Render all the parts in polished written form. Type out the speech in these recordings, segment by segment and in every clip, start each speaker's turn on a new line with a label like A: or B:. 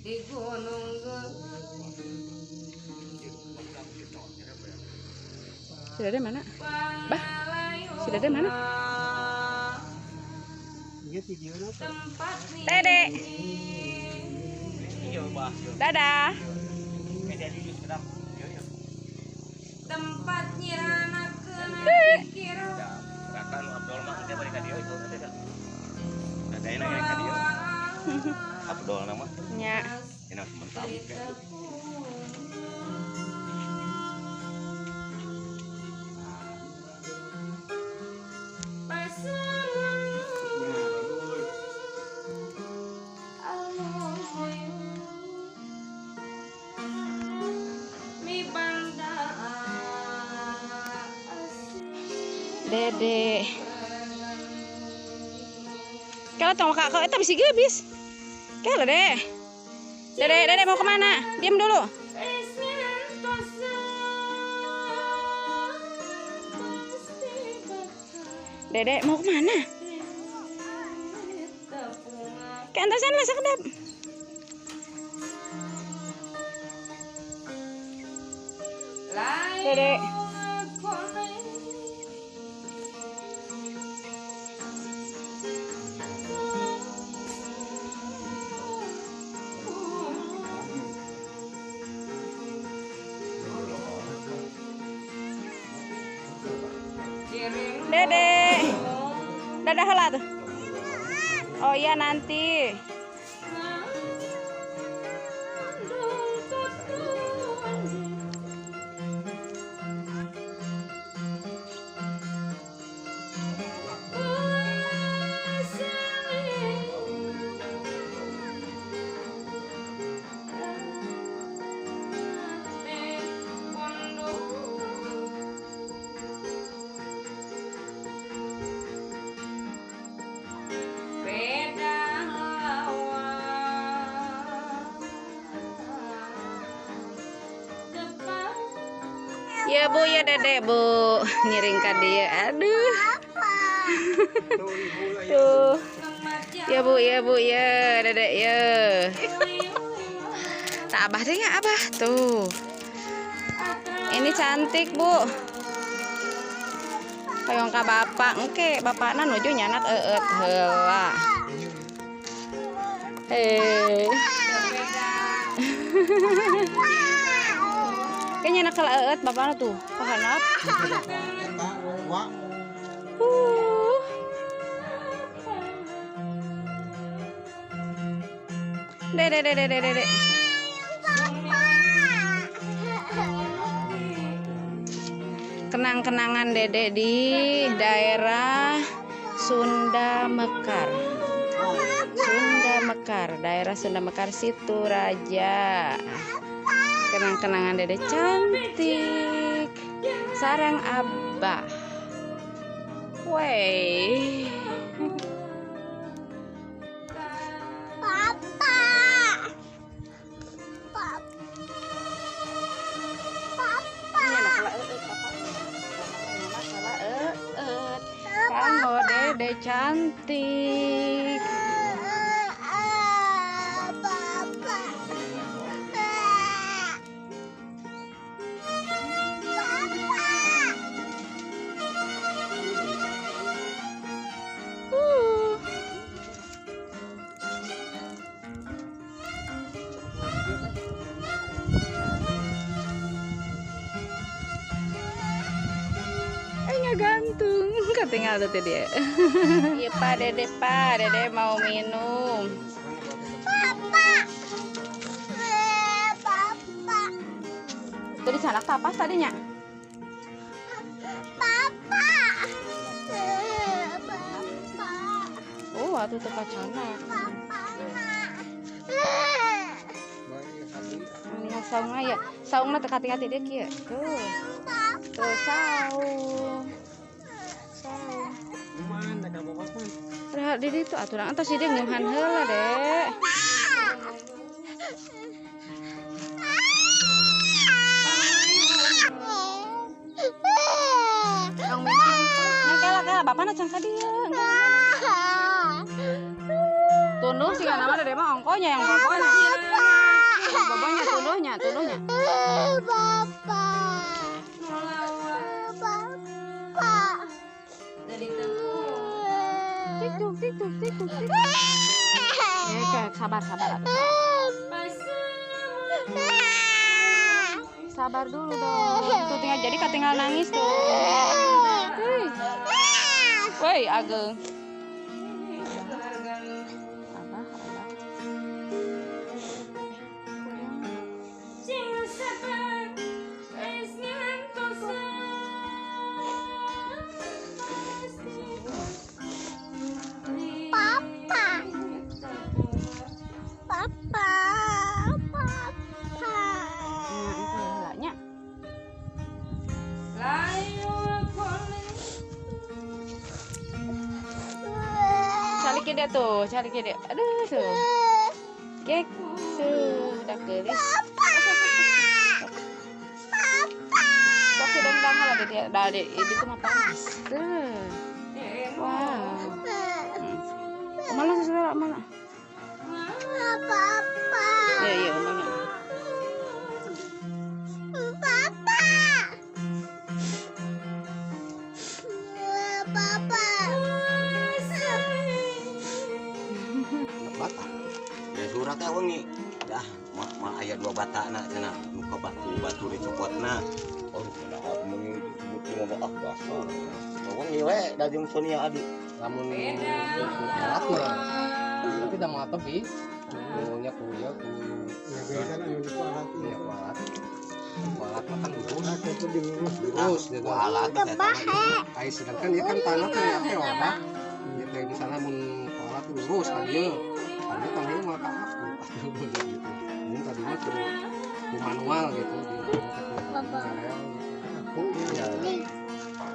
A: di gunung
B: Si Dede mana? Bah, si Dede mana? Dede. Dadah.
A: tempatnya anak kena pikir
C: Kakak lu Abdul mah dia balik ka dieu itu teh. Ada enak yang ka dieu. Abdul nama
B: Nya.
C: enak mentah.
B: Dede. Kalau tong kakak itu bisa gebis. Kalau deh. Dede mau kemana? Diam dulu. Dede mau kemana? Ke antasan lah sekedap. Dede. Dede. Dadah heula tuh. Oh iya nanti. Ya Bu, ya Dede Bu, nyiring ka dia. Aduh. Tuh. Ya Bu, ya Dede ya. Tak Abah teh ya Abah tuh. Ini cantik Bu. Hoyong ka bapak, engke bapakna nuju nyanak eut heula. Kayaknya nak eut bapakna tuh. Pahanap. Dede. Kenang-kenangan Dede di daerah Sunda Mekar. Daerah Sunda Mekar situ Raja. Kenang-kenangan Dede cantik. Sarang Abah. Wey. Kamu Dede cantik. Gantung ketinggal tuh dia. Iya Pak Dede mau minum. Papa. Jadi sanak tapas tadinya. Papa. Oh, atuh teu kacanak. Ini saungna ya. Saungna teu hati-hati deh kieu. Tuh saung. Di itu aturan atas dia nyuhan heula Dek. Ang minum. Kala bapana can ka dieu. Tunduh sih nama Dede mah ongkonya yang pokoknya. Babanya tuduhnya.
A: Dari tepung.
B: Tik. Sabar atuh. Sabar dulu dong. Tuh tinggal nangis tuh. Woi, Ageng. Abah. Cari dia. Aduh tuh. Kek sudah gelis. Sok dendang lah dia. Dari itu mah panas. Tuh. Wow. Mana saudara mana? Iya, mana?
C: Suratnya wangi dah mah aya 2 batana cenah muka batu dicopotna ngomong basah wangi we da jeung Sonia adi lamun alat mah tapi da mah tebi nya kuliah ku ya beda anu di alat ya alat makan lurus gitu alat kayak sedangkan ya kan tanah kan ya apa ya kayak misalnya mun alat lurus kan dia tanahnya mah ke aku gitu ini tadinya terus manual gitu aku ya dari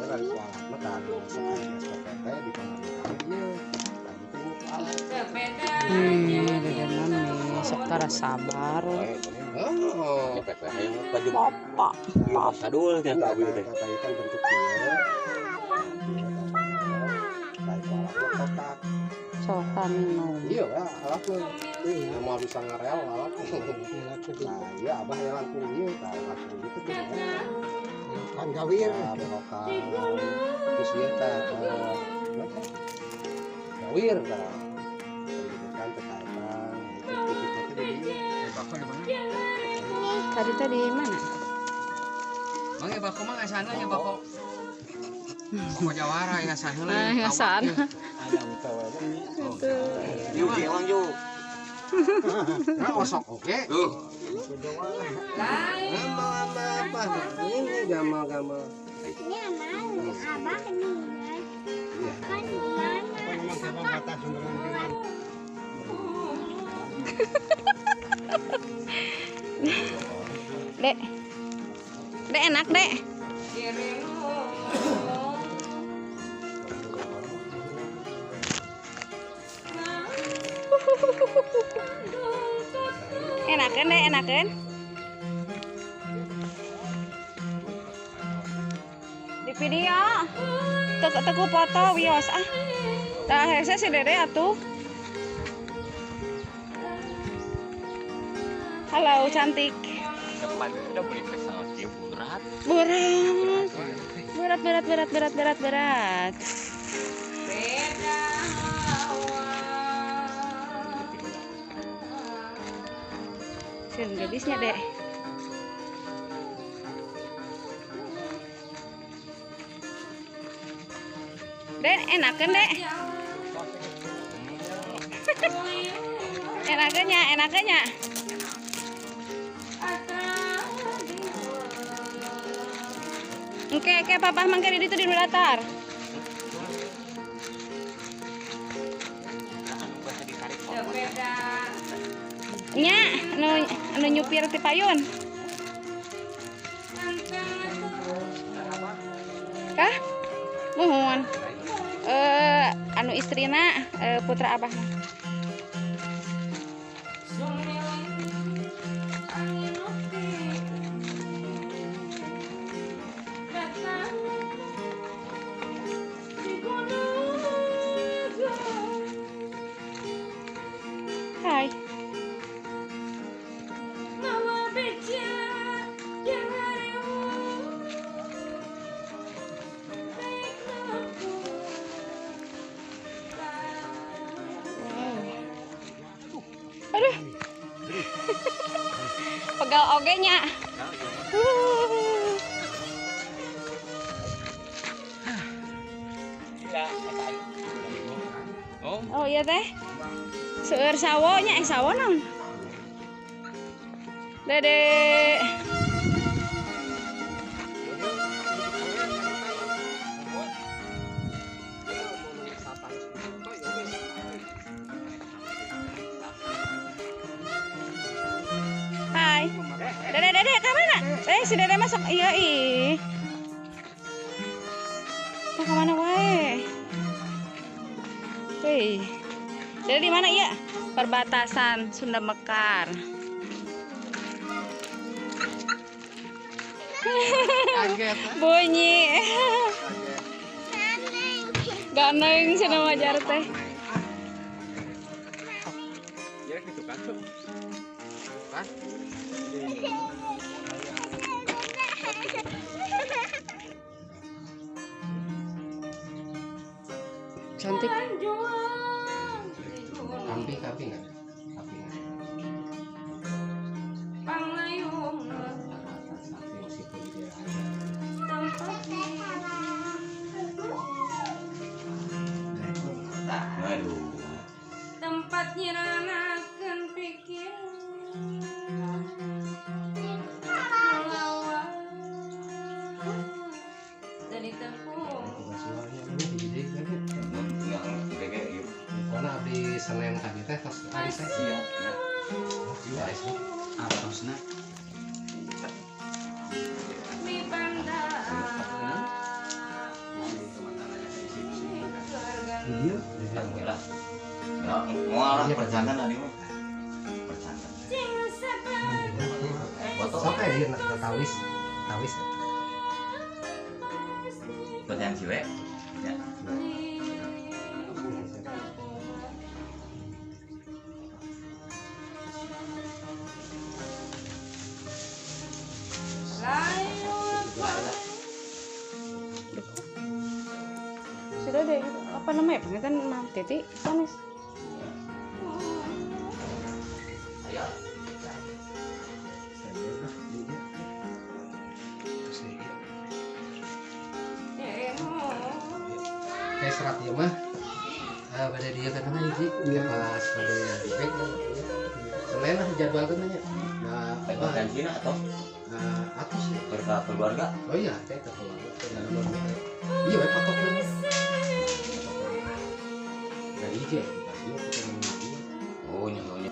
C: alat mata sekali SPP di pengadilan dia
B: Sekarang sabar.
C: Oh,
B: Bapak.
C: Sadul nya ka abdi teh.
D: Katanya kan bentuk dia. Kayak alat kotak.
B: Sok minum.
D: Iya, alatnya. Mau bisa ngerel alat. Nah, iya abah yang langsung dia, alat gitu kan gawir. Berokan. Terus dia gawir kan. Kan tekaitan.
B: Tadi di mana?
C: Mang ya bako mah asana ya bako. Bako Jawara ya sana.
B: Ya sana.
D: Ada utawanya ini.
C: Yuk, Bang Ju.
D: Nah, osok oke.
C: Tuh.
D: Apa? Ini gamal-gamal.
E: Ini anak abah ini. Kan
B: Dek. Dek enak, Dek. Enakan, Dek, enakan. Di video. Teku foto wios ah. Tah hese si Dede atuh. Halo cantik.
C: Depan udah beli pesawat dia berat.
B: Berat.
A: Beda
B: Sini gadisnya, Dek. Dek, enakan, Dek. Enakannya. Oke, papa mangke di itu di datar. Nya, anu nyupir ti payun. Kah? Mohon. Anu istrina putra abah. Hai. Aduh. Pegal oge nya. Oh iya teh. Seueur sawonya sawo naon? Dede. Hai. Dede ka mana? Si Dede masuk. Iya ih. Ka mana wae? Hei. Dede di mana ya? Perbatasan Sunda Mekar. Bunyi. Ganeng cenah wajar teh. Cantik.
C: Kamping nggak? Kamping.
A: Tempat nyiranakeun pikir melawan dari tepung
C: Karena abdi Senin tadi teh tos hari saya. Artosna.
A: mi bandar
C: Iya.
F: Mualah perjantan tadi mah. Perjantan. Foto
C: Sampai dia nak tawis.
F: perjantan ciwe. Ya.
B: Sudah deh. Apa namanya? Pengen Mam Titi sanes.
C: Kayak serat dia mah. Pada dia kan namanya hiji pas pada dipek Senin lah jadwal kan nanya. Nah,
F: Perjantan Cina atau
C: atus sih.
F: keluarga.
C: Oh iya, teh keluarga. Iya, bae foto kan. Dari hiji.
F: Oh, nyonya.